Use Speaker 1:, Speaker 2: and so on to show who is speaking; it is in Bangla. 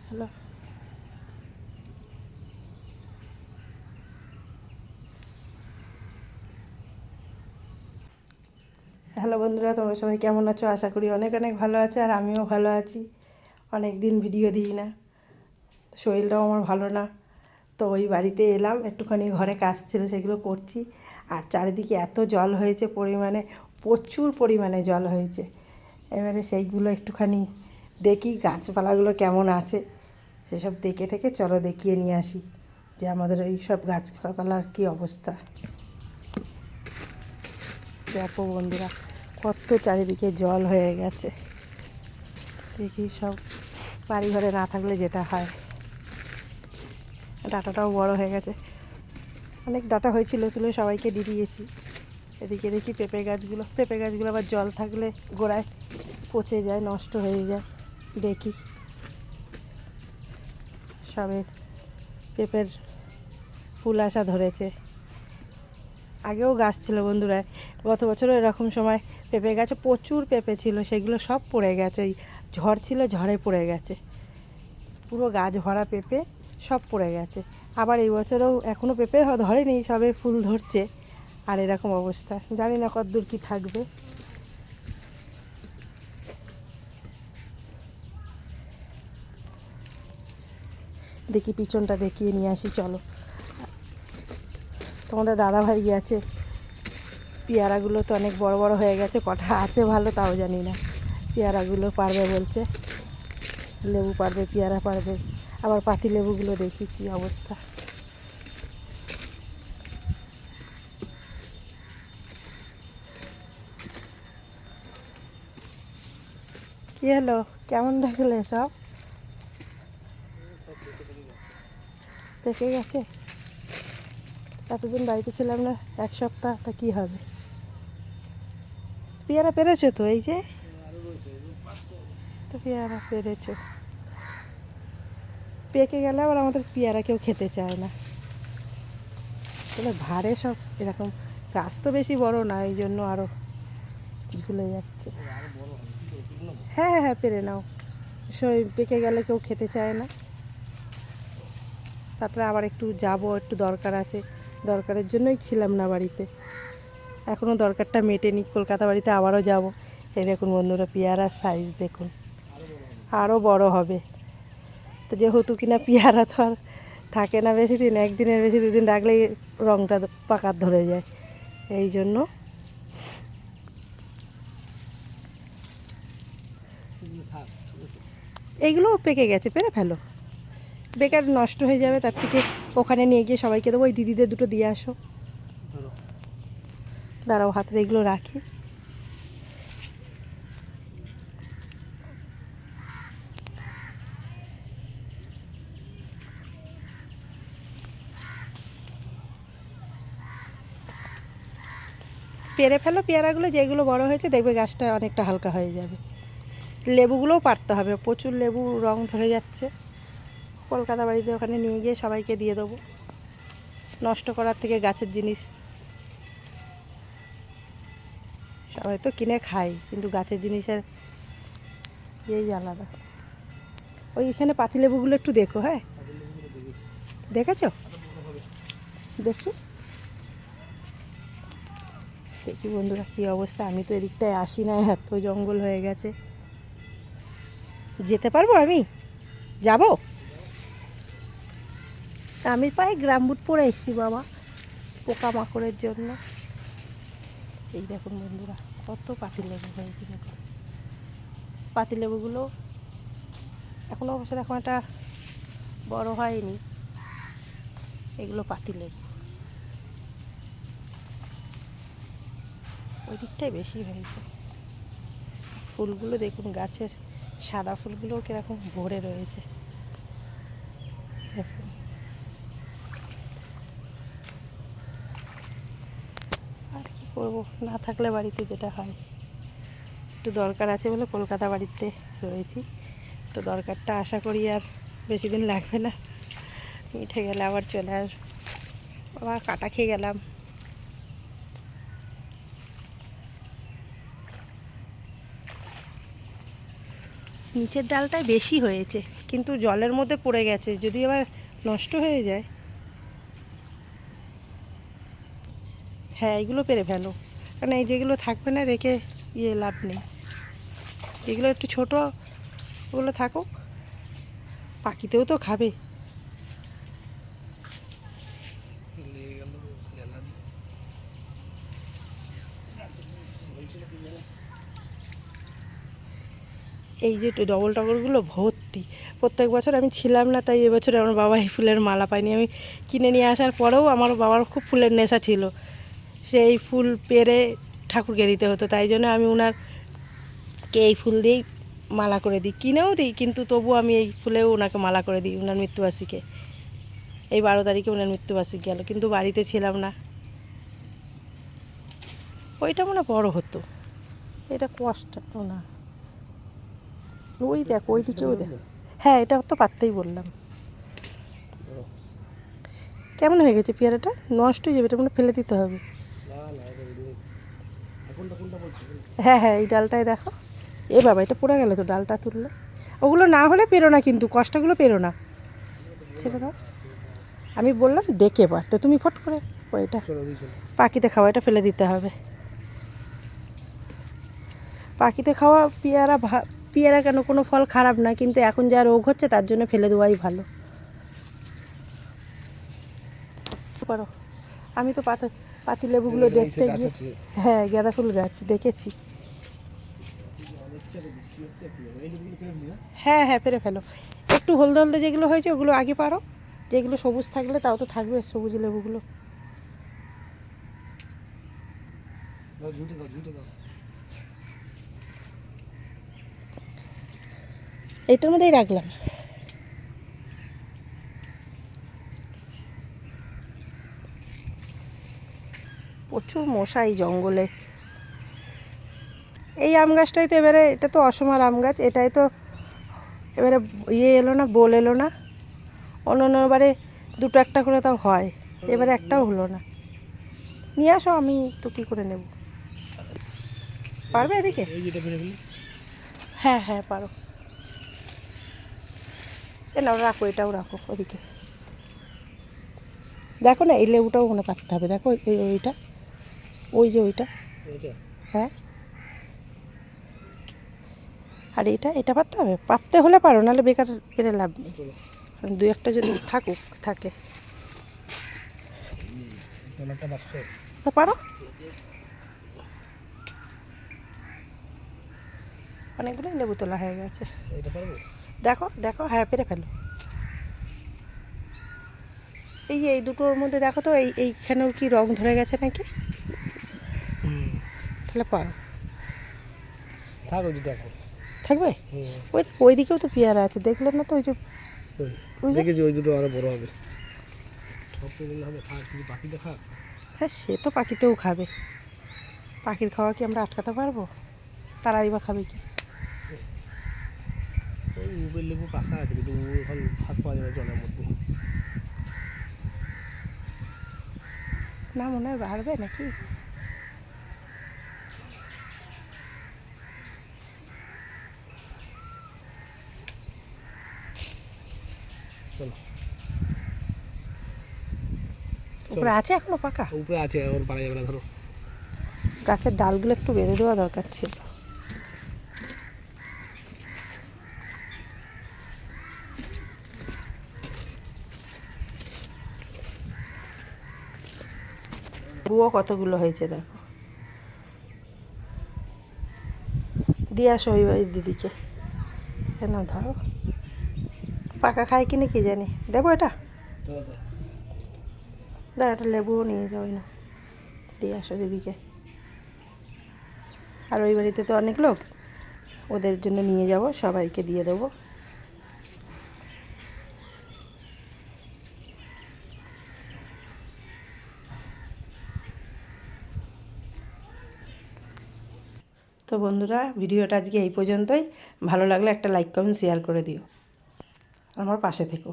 Speaker 1: হ্যালো হ্যালো বন্ধুরা, তোমরা সবাই কেমন আছো? আশা করি অনেক অনেক ভালো আছো, আর আমিও ভালো আছি। অনেক দিন ভিডিও দিই না, শরীরটাও আমার ভালো না। তো ওই বাড়িতে এলাম, একটুখানি ঘরে কাজ ছিল সেগুলো করছি। আর চারিদিকে এত জল হয়েছে, পরিমাণে প্রচুর পরিমাণে জল হয়েছে। এবারে সেইগুলো একটুখানি দেখি, গাছপালাগুলো কেমন আছে সেসব দেখে থেকে চলো দেখিয়ে নিয়ে আসি যে আমাদের এই সব গাছপালার কী অবস্থা। দেখো বন্ধুরা, কত চারিদিকে জল হয়ে গেছে। দেখি সব বাড়ি ঘরে না থাকলে যেটা হয়। ডাঁটাটাও বড় হয়ে গেছে, অনেক ডাঁটা হয়েছিল, তুলে সবাইকে দিয়ে দিয়েছি। এদিকে দেখি পেঁপে গাছগুলো আবার জল থাকলে গোড়ায় পচে যায়, নষ্ট হয়ে যায়। দেখি সবে পেঁপের ফুল আসা ধরেছে। আগেও গাছ ছিল বন্ধুরা, গত বছরও এরকম সময় পেঁপে গাছে প্রচুর পেঁপে ছিল, সেগুলো সব পড়ে গেছে। ওই ঝড় ছিল, ঝড়ে পড়ে গেছে, পুরো গাছ ভরা পেঁপে সব পড়ে গেছে। আবার এই বছরেও এখনও পেঁপে ধরেনি, সবে ফুল ধরছে। আর এরকম অবস্থা, জানি না কতদূর কী থাকবে। দেখি পিছনটা দেখিয়ে নিয়ে আসি চলো। তোমাদের দাদাভাই গেছে, পেয়ারাগুলো তো অনেক বড় বড় হয়ে গেছে, কটা আছে ভালো তাও জানি না। পেয়ারাগুলো পারবে বলছে, লেবু পারবে, পেয়ারা পারবে। আবার পাতি লেবুগুলো দেখি কী অবস্থা। কী হলো, কেমন দেখলে? সব পেকে গেছে। এতদিন বাড়িতে ছিলাম না, এক সপ্তাহ, তা কী হবে? পেয়ারা পেরেছো তো? এই যে তো পেয়ারা পেরেছো, পেকে গেলে আবার আমাদের পেয়ারা কেউ খেতে চায় না। তাহলে ভারে সব এরকম, গাছ তো বেশি বড় না, এই জন্য আরও ঝুলে যাচ্ছে। হ্যাঁ হ্যাঁ হ্যাঁ, পেরে নাও। সই পেকে গেলে কেউ খেতে চায় না। তারপরে আবার একটু যাব, একটু দরকার আছে, দরকারের জন্যই ছিলাম না বাড়িতে। এখনও দরকারটা মেটেনি, কলকাতা বাড়িতে আবারও যাব। এই দেখুন বন্ধুরা, পেয়ারার সাইজ দেখুন, আরও বড় হবে। তো যেহেতু কিনা পেয়ারা তো আর থাকে না বেশি দিন, একদিনের বেশি দুদিন রাখলেই রঙটা পাকার ধরে যায়। এই জন্য এইগুলো পেকে গেছে, পেরে ফেলো, বেকার নষ্ট হয়ে যাবে। তার থেকে ওখানে নিয়ে গিয়ে সবাইকে দেবো। ওই দিদিদের দুটো দিয়ে আসো। দাঁড়াও, হাতের এগুলো রাখি। পেরে ফেলো পেয়ারাগুলো, যেগুলো বড় হয়েছে দেখবে গাছটা অনেকটা হালকা হয়ে যাবে। লেবুগুলোও পারতে হবে, প্রচুর লেবু রং ধরে যাচ্ছে। কলকাতা বাড়িতে ওখানে নিয়ে গিয়ে সবাইকে দিয়ে দেবো, নষ্ট করার থেকে গাছের জিনিস। সবাই তো কিনে খাই, কিন্তু গাছের জিনিসের এই আলাদা। ওই এখানে পাতিলেবুগুলো একটু দেখো। হ্যাঁ, দেখেছো? দেখি দেখি বন্ধুরা কী অবস্থা। আমি তো এদিকটায় আসি না, এত জঙ্গল হয়ে গেছে। যেতে পারবো? আমি যাব? আমি পায়ে গ্রাম বুট পরে এসেছি বাবা, পোকামাকড়ের জন্য। এই দেখুন বন্ধুরা, কত পাতিলেবু হয়েছে দেখুন। পাতিলেবুগুলো এখনও অবশ্য এখন একটা বড় হয়নি। এগুলো পাতিলেবু, ওই দিকটাই বেশি হয়েছে। ফুলগুলো দেখুন, গাছের সাদা ফুলগুলো কীরকম ভরে রয়েছে দেখুন। আর কি করব, না থাকলে বাড়িতে যেটা হয়। একটু দরকার আছে বলে কলকাতা বাড়িতে রয়েছি। তো দরকারটা আশা করি আর বেশি দিন লাগবে না, মিটে গেলে আবার চলে আসবো। আবার কাটা খেয়ে গেলাম। নিচের ডালটায় বেশি হয়েছে, কিন্তু জলের মধ্যে পড়ে গেছে, যদি আবার নষ্ট হয়ে যায়। হ্যাঁ, এগুলো পেরে ফেলো, কারণ এই যেগুলো থাকবে না রেখে লাভ নেই। এগুলো একটু ছোট, ওগুলো থাকুক, পাখিতেও তো খাবে। এই যে ডবল টগরগুলো ভর্তি, প্রত্যেক বছর আমি ছিলাম না, তাই এবছর আমার বাবা এই ফুলের মালা পায়নি। আমি কিনে নিয়ে আসার পরেও আমার বাবার খুব ফুলের নেশা ছিল, সেই ফুল পেরে ঠাকুরকে দিতে হতো, তাই জন্য আমি ওনারকে এই ফুল দিয়েই মালা করে দিই, কিনেও দিই, কিন্তু তবু আমি এই ফুলেও ওনাকে মালা করে দিই ওনার মৃত্যুবার্ষিকীতে। এই 12 তারিখে ওনার মৃত্যুবার্ষিকী গেল, কিন্তু বাড়িতে ছিলাম না। ওইটা মনে বড় হতো, এটা কষ্ট না। ওই দেখ, ওই দিকেও দেখ। হ্যাঁ, এটা তো পারতেই বললাম। কেমন হয়ে গেছে পেয়ারাটা? নষ্ট হয়ে যাবে, এটা মনে ফেলে দিতে হবে। হ্যাঁ হ্যাঁ, এই ডালটায় দেখো। এ বাবা, এটা পড়ে গেল তো, ডালটা তুললে। ওগুলো না হলে পেরো না, কিন্তু কষ্টগুলো পেরো না, ছেড়ে দাও। আমি বললাম দেখে পারতে, তুমি ফট করে এটা পাখিতে খাওয়া, এটা ফেলে দিতে হবে। পাখিতে খাওয়া পেয়ারা, পেয়ারা কেন, কোনো ফল খারাপ না, কিন্তু এখন যা রোগ হচ্ছে তার জন্য ফেলে দেওয়াই ভালো। পারো, আমি তো পাতি লেবুগুলো দেখতে গিয়ে, হ্যাঁ গাঁদা ফুল গাছ দেখেছি। হ্যাঁ হ্যাঁ, পেরে ফেলো। একটু হলদে হলদে যেগুলো হয়েছে ওগুলো আগে পারো, যেগুলো সবুজ থাকলে তাও তো থাকবে সবুজ লেবুগুলো। এইটার মধ্যেই রাখলাম। প্রচুর মশা এই জঙ্গলে। এই আম গাছটাই তো এবারে, এটা তো অসমার আম গাছ, এটাই তো এবারে এলো না, বোল এলো না। অন্যবারে দুটো একটা করে তাও হয়, এবারে একটাও হলো না। নিয়ে আসো, আমি তো কী করে নেব। পারবে এদিকে? হ্যাঁ হ্যাঁ, পারো। এ নাও, রাখো, এটাও রাখো ওদিকে। দেখো না, এই লেবুটাও ওখানে পাততে হবে, দেখো ওইটা, ওই যে ওইটা। হ্যাঁ, আর এটা পাততে হবে, পাততে হলে পারো, নাহলে বেকার পেরে লাভ নেই। দু একটা যদি থাকুক থাকে তো পারো। অনেকগুলো লেবু তোলা হয়ে গেছে, দেখো দেখো, হ্যাঁ পেরে ফেলো। এই দুটোর মধ্যে দেখো তো, এইখানেও কি রং ধরে গেছে নাকি, তাহলে পারো। থাকবে। ওই দিকেও তো পেয়ারা আছে, দেখলেন না তো? ওই যে দেখেছি, ওই দুটো আরো বড় হবে। হ্যাঁ, সে তো পাখিতেও খাবে, পাখির খাওয়া কি আমরা আটকাতে পারবো? তারাই বা খাবে কি? লেবু পাখা আছে, কিন্তু এখন ভাগ পাওয়া যাবে জলের মধ্যে। না, মনে হয় বাড়বে নাকি। উপরে আছে এখনো পাকা? উপরে আছে, এখন পারা যাবে না, ধরো। গাছের ডালগুলো একটু বেঁধে দেওয়া দরকার ছিল। বুয়ো কতগুলো হয়েছে দেখো। দিয়ে আসো ওই দিদিকে, কেন ধরো। পাকা খায় কিনে কি জানি, দেবো এটা। দাঁড়া, একটা লেবুও নিয়ে যাও না, দিয়ে আসো দিদিকে। আর ওই বাড়িতে তো অনেক লোক, ওদের জন্য নিয়ে যাব, সবাইকে দিয়ে দেবো। তো বন্ধুরা, ভিডিওটা আজকে এই পর্যন্তই। ভালো লাগলে একটা লাইক কমেন্ট শেয়ার করে দিও, আমার পাশে থেকো।